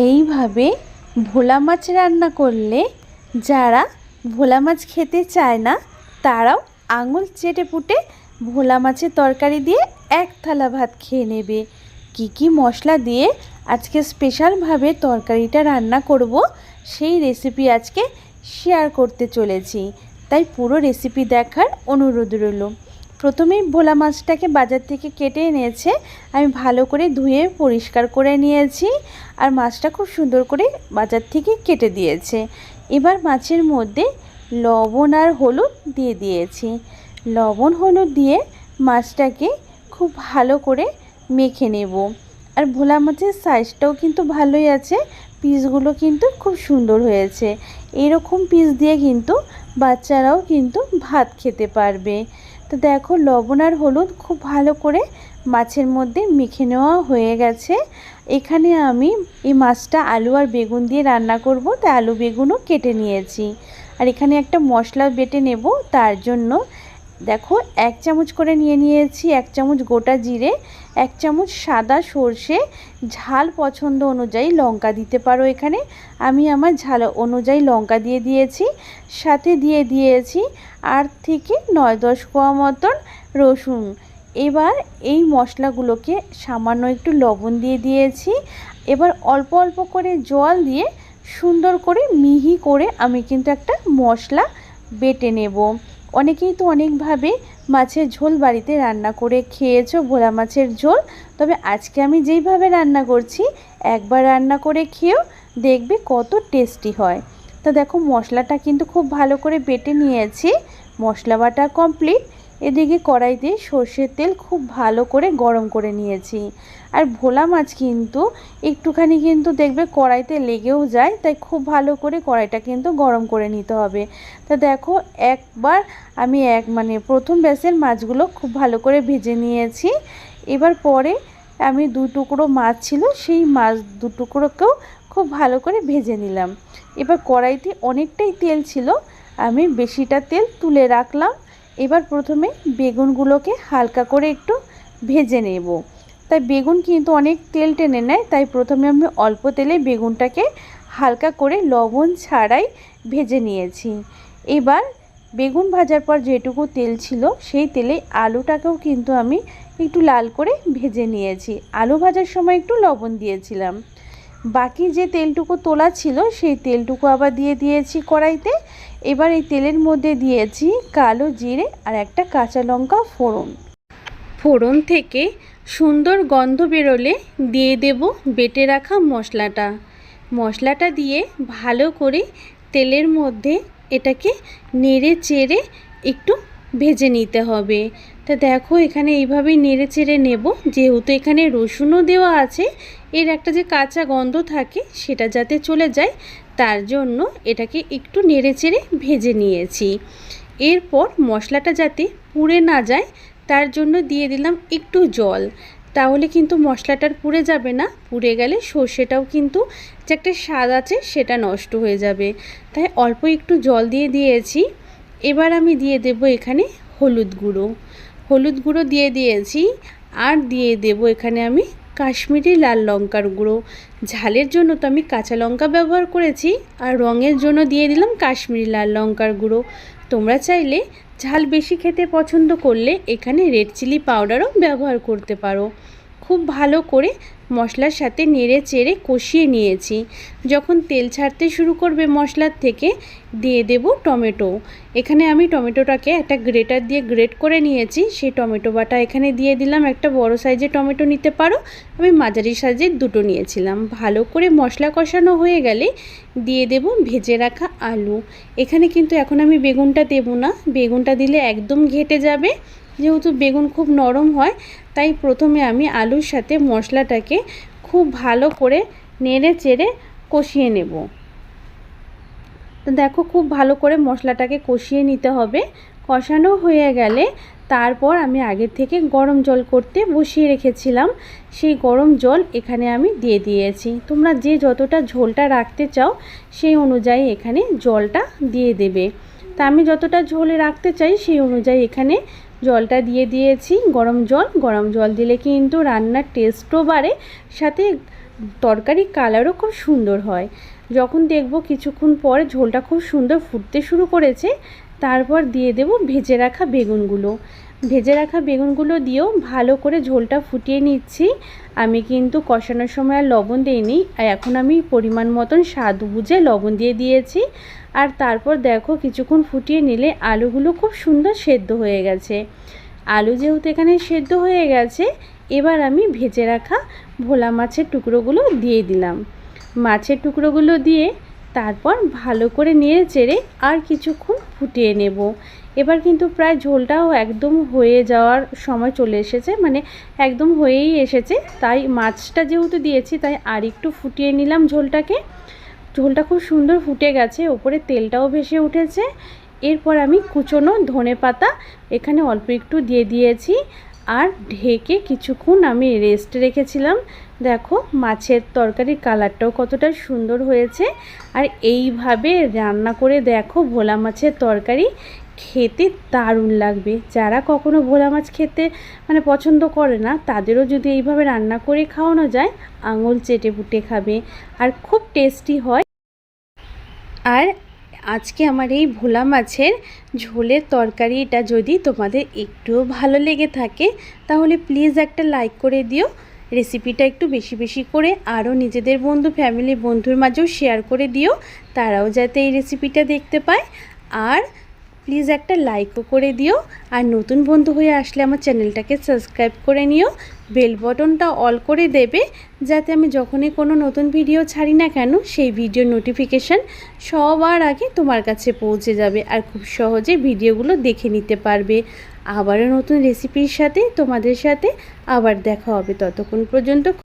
এইভাবে ভোলা মাছ রান্না করলে যারা ভোলা মাছ খেতে চায় না তারাও আঙুল চেটে পুটে ভোলা মাছের তরকারি দিয়ে এক থালা ভাত খেয়ে নেবে। কি মশলা দিয়ে আজকে স্পেশালভাবে তরকারিটা রান্না করব সেই রেসিপি আজকে শেয়ার করতে চলেছি, তাই পুরো রেসিপি দেখার অনুরোধ রইল। প্রথমেই ভোলা মাছটাকে বাজার থেকে কেটে এনেছে, আমি ভালো করে ধুয়ে পরিষ্কার করে নিয়েছি আর মাছটা খুব সুন্দর করে বাজার থেকে কেটে দিয়েছে। এবার মাছের মধ্যে লবণ আর হলুদ দিয়ে দিয়েছি। লবণ হলুদ দিয়ে মাছটাকে খুব ভালো করে মেখে নেব। আর ভোলা মাছের সাইজটাও কিন্তু ভালোই আছে, পিসগুলো কিন্তু খুব সুন্দর হয়েছে। এরকম পিস দিয়ে কিন্তু বাচ্চারাও কিন্তু ভাত খেতে পারবে। তো দেখো লবণ আর হলুদ খুব ভালো করে মাছের মধ্যে মেখে নেওয়া হয়ে গেছে। এখানে আমি এই মাছটা আলু আর বেগুন দিয়ে রান্না করব, তাই আলু বেগুনও কেটে নিয়েছি। আর এখানে একটা মশলা বেটে নেব, তার জন্য দেখো 1 চামচ করে নিয়েছি 1 চামচ গোটা জিরে, 1 চামচ সাদা সর্ষে, ঝাল পছন্দ অনুযায়ী লঙ্কা দিতে পারো। এখানে আমি আমার ঝাল অনুযায়ী লঙ্কা দিয়ে দিয়েছি, সাথে দিয়ে দিয়েছি 8 থেকে 9-10 কোয়া মতন রসুন। এবার এই মশলাগুলোকে সামান্য একটু লবণ দিয়ে দিয়েছি। এবার অল্প অল্প করে জল দিয়ে সুন্দর করে মিহি করে আমি কিন্তু একটা মশলা বেটে নেব। অনেকেই তো অনেকভাবে মাছের ঝোল বাড়িতে রান্না করে খেয়েছো, ভোলা মাছের ঝোল। তবে আজকে আমি যেইভাবে রান্না করছি একবার রান্না করে খেয়েও দেখবে কত টেস্টি হয়। তো দেখো মশলাটা কিন্তু খুব ভালো করে বেটে নিয়েছি, মশলা বাটা কমপ্লিট। এদিকে কড়াইতে সর্ষের তেল খুব ভালো করে গরম করে নিয়েছি। আর ভোলা মাছ কিন্তু একটুখানি কিন্তু দেখবে কড়াইতে লেগেও যায়, তাই খুব ভালো করে কড়াইটা কিন্তু গরম করে নিতে হবে। তো দেখো একবার আমি প্রথম ব্যাচের মাছগুলো খুব ভালো করে ভেজে নিয়েছি। এবার পরে আমি 2 টুকরো মাছ ছিল, সেই মাছ 2 টুকরোকেও খুব ভালো করে ভেজে নিলাম। এবার কড়াইতে অনেকটাই তেল ছিল, আমি বেশিটা তেল তুলে রাখলাম। এবার প্রথমে বেগুনগুলোকে হালকা করে একটু ভেজে নেব। তাই বেগুন কিন্তু অনেক তেল টেনে নেয়, তাই প্রথমে আমি অল্প তেলে বেগুনটাকে হালকা করে লবণ ছাড়াই ভেজে নিয়েছি। এবার বেগুন ভাজার পর যেটুকু তেল ছিল সেই তেলে আলুটাকেও কিন্তু আমি একটু লাল করে ভেজে নিয়েছি। আলু ভাজার সময় একটু লবণ দিয়েছিলাম। বাকি যে তেলটুকু তোলা ছিল সেই তেলটুকু আবার দিয়ে দিয়েছি কড়াইতে। এবার এই তেলের মধ্যে দিয়েছি কালো জিরে আর একটা কাঁচা লঙ্কা ফোড়ন। ফোড়ন থেকে সুন্দর গন্ধ বেরোলে দিয়ে দেব বেটে রাখা মশলাটা দিয়ে ভালো করে তেলের মধ্যে এটাকে নেড়ে চেড়ে একটু ভেজে নিতে হবে। তা দেখো এখানে এইভাবেই নেড়ে চেড়ে নেব, যেহেতু এখানে রসুনও দেওয়া আছে, এর একটা যে কাঁচা গন্ধ থাকে সেটা যাতে চলে যায় তার জন্য এটাকে একটু নেড়ে চেড়ে ভেজে নিয়েছি। এরপর মশলাটা যাতে পুড়ে না যায় তার জন্য দিয়ে দিলাম একটু জল, তাহলে কিন্তু মশলাটার পুড়ে যাবে না। পুড়ে গেলে সর্ষেটাও কিন্তু যে একটা স্বাদ আছে সেটা নষ্ট হয়ে যাবে, তাই অল্প একটু জল দিয়ে দিয়েছি। এবার আমি দিয়ে দেব এখানে হলুদ গুঁড়ো দিয়ে দিয়েছি। আর দিয়ে দেব এখানে আমি কাশ্মীরি লাল লঙ্কার গুঁড়ো। ঝালের জন্য তো আমি কাঁচা লঙ্কা ব্যবহার করেছি, আর রঙের জন্য দিয়ে দিলাম কাশ্মীরি লাল লঙ্কার গুঁড়ো। তোমরা চাইলে ঝাল বেশি খেতে পছন্দ করলে এখানে রেড চিলি পাউডারও ব্যবহার করতে পারো। খুব ভালো করে মশলার সাথে নেড়ে চেড়ে কষিয়ে নিয়েছি। যখন তেল ছাড়তে শুরু করবে মশলার থেকে দিয়ে দেব টমেটো। এখানে আমি টমেটোটাকে একটা গ্রেটার দিয়ে গ্রেট করে নিয়েছি, সেই টমেটো বাটা এখানে দিয়ে দিলাম। একটা বড় সাইজের টমেটো নিতে পারো, আমি মাঝারি সাইজের 2টো নিয়েছিলাম। ভালো করে মশলা কষানো হয়ে গেলে দিয়ে দেব ভেজে রাখা আলু। এখানে কিন্তু এখন আমি বেগুনটা দেব না, বেগুনটা দিলে একদম ঘেটে যাবে, যেহেতু বেগুন খুব নরম হয়। তাই প্রথমে আমি আলুর সাথে মশলাটাকে খুব ভালো করে নেড়ে চেড়ে কষিয়ে নেব। তো দেখো খুব ভালো করে মশলাটাকে কষিয়ে নিতে হবে। কষানো হয়ে গেলে তারপর আমি আগে থেকে গরম জল করতে বসিয়ে রেখেছিলাম, সেই গরম জল এখানে আমি দিয়ে দিয়েছি। তোমরা যে যতটা ঝোলটা রাখতে চাও সেই অনুযায়ী এখানে জলটা দিয়ে দেবে। তা আমি যতটা ঝোলে রাখতে চাই সেই অনুযায়ী এখানে জলটা দিয়ে দিয়েছি। গরম জল দিলে কিন্তু রান্নার টেস্টও বাড়ে, সাথে তরকারির কালারও খুব সুন্দর হয়। যখন দেখব কিছুক্ষণ পর ঝোলটা খুব সুন্দর ফুটতে শুরু করেছে, তারপর দিয়ে দেব ভেজে রাখা বেগুনগুলো। ভেজে রাখা বেগুনগুলো দিয়েও ভালো করে ঝোলটা ফুটিয়ে নিচ্ছি। আমি কিন্তু কষানোর সময় আর লবণ দিইনি, আর এখন আমি পরিমাণ মতন স্বাদ বুঝে লবণ দিয়ে দিয়েছি। আর তারপর দেখো কিছুক্ষণ ফুটিয়ে নিলে আলুগুলো খুব সুন্দর সেদ্ধ হয়ে গেছে। আলু যেহেতু এখানে সেদ্ধ হয়ে গেছে, এবার আমি ভেজে রাখা ভোলা মাছের টুকরোগুলো দিয়ে দিলাম। মাছের টুকরোগুলো দিয়ে তারপর ভালো করে নেড়ে চেড়ে আর কিছুক্ষণ ফুটিয়ে নেব। এবার কিন্তু প্রায় ঝোলটাও একদম হয়ে যাওয়ার সময় চলে এসেছে, মানে একদম হয়েই এসেছে। তাই মাছটা যেহেতু দিয়েছি তাই আর একটু ফুটিয়ে নিলাম ঝোলটাকে। ঝোলটা খুব সুন্দর ফুটে গেছে, ওপরে তেলটাও ভেসে উঠেছে। এরপর আমি কুচনো ধনেপাতা এখানে অল্প একটু দিয়ে দিয়েছি আর ঢেকে কিছুক্ষণ আমি রেস্ট রেখেছিলাম। দেখো মাছের তরকারির কালারটাও কতটা সুন্দর হয়েছে। আর এইভাবে রান্না করে দেখো ভোলা মাছের তরকারি, খেতে দারুণ লাগবে। যারা কখনো ভোলা মাছ খেতে পছন্দ করে না, তাদেরও যদি এইভাবে রান্না করে খাওয়ানো যায়, আঙুল চেটে পুটে খাবে আর খুব টেস্টি হয়। আর আজকে আমার এই ভোলা মাছের ঝোলের তরকারিটা যদি তোমাদের একটুও ভালো লেগে থাকে, তাহলে প্লিজ একটা লাইক করে দিও। রেসিপিটা একটু বেশি বেশি করে আরও নিজেদের বন্ধু ফ্যামিলি বন্ধুর মাঝেও শেয়ার করে দিও, তারাও যাতে এই রেসিপিটা দেখতে পায়। আর প্লিজ একটা লাইকও করে দিও। আর নতুন বন্ধু হয়ে আসলে আমার চ্যানেলটাকে সাবস্ক্রাইব করে নিও, বেল বটনটা অল করে দেবে, যাতে আমি যখনই কোনো নতুন ভিডিও ছাড়ি না কেন সেই ভিডিওর নোটিফিকেশান সবার আগে তোমার কাছে পৌঁছে যাবে আর খুব সহজে ভিডিওগুলো দেখে নিতে পারবে। আবারও নতুন রেসিপির সাথে তোমাদের সাথে আবার দেখা হবে। ততক্ষণ পর্যন্ত